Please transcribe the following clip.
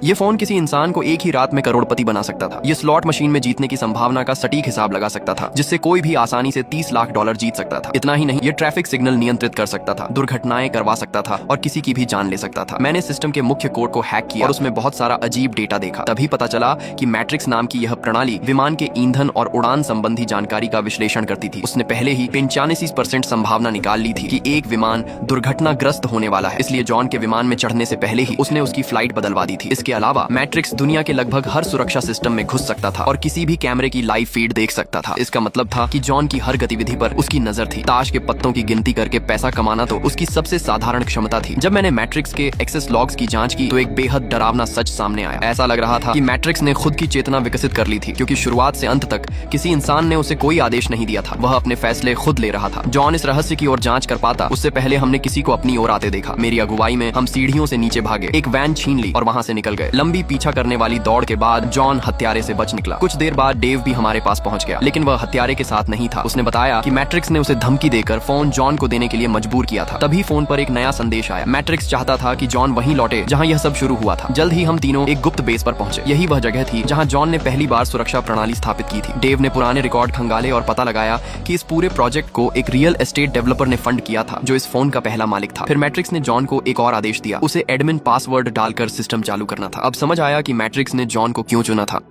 ये फोन किसी इंसान को एक ही रात में करोड़पति बना सकता था। ये स्लॉट मशीन में जीतने की संभावना का सटीक हिसाब लगा सकता था, जिससे कोई भी आसानी से 30 लाख डॉलर जीत सकता था। इतना ही नहीं, ये ट्रैफिक सिग्नल नियंत्रित कर सकता था, दुर्घटनाएं करवा सकता था और किसी की भी जान ले सकता था। मैंने सिस्टम के मुख्य कोड को हैक किया और उसमें बहुत सारा अजीब डेटा देखा। तभी पता चला कि मैट्रिक्स नाम की यह प्रणाली विमान के ईंधन और उड़ान संबंधी जानकारी का विश्लेषण करती थी। उसने पहले ही 85% संभावना निकाल ली थी कि एक विमान दुर्घटनाग्रस्त होने वाला है, इसलिए जॉन के विमान में चढ़ने से पहले ही उसने उसकी फ्लाइट बदलवा दी थी। इसके अलावा मैट्रिक्स दुनिया के लगभग हर सुरक्षा सिस्टम में घुस सकता था और किसी भी कैमरे की लाइव फीड देख सकता था। इसका मतलब था कि जॉन की हर गतिविधि पर उसकी नजर थी। ताश के पत्तों की गिनती करके पैसा कमाना तो उसकी सबसे साधारण क्षमता थी। जब मैंने मैट्रिक्स के एक्सेस लॉग्स की जांच की तो एक बेहद डरावना सच सामने आया। ऐसा लग रहा था कि मैट्रिक्स ने खुद की चेतना विकसित कर ली थी, क्योंकि शुरुआत से अंत तक किसी इंसान ने उसे कोई आदेश नहीं दिया था। वह अपने फैसले खुद ले रहा था। जॉन इस रहस्य की ओर जांच कर पाता उससे पहले हमने किसी को अपनी ओर आते देखा। मेरी अगुवाई में हम सीढ़ियों से नीचे भागे, एक वैन छीन ली और वहां से निकल गए। लंबी पीछा करने वाली दौड़ के बाद जॉन हत्यारे से बच निकला। कुछ देर बाद डेव भी हमारे पास पहुंच गया, लेकिन वह हत्यारे के साथ नहीं था। उसने बताया कि मैट्रिक्स ने उसे धमकी देकर फोन जॉन को देने के लिए मजबूर किया था। तभी फोन पर एक नया संदेश आया। मैट्रिक्स चाहता था कि जॉन वहीं लौटे जहां यह सब शुरू हुआ था। जल्द ही हम तीनों एक गुप्त बेस पर पहुंचे। यही वह जगह थी जहां जॉन ने पहली बार सुरक्षा प्रणाली स्थापित की थी। डेव ने पुराने रिकॉर्ड खंगाले और पता लगाया कि इस पूरे प्रोजेक्ट को एक रियल एस्टेट डेवलपर ने फंड किया था, जो इस फोन का पहला मालिक था। फिर मैट्रिक्स ने जॉन को एक और आदेश दिया, उसे एडमिन पासवर्ड डालकर सिस्टम चालू करना था। अब समझ आया कि मैट्रिक्स ने जॉन को क्यों चुना था।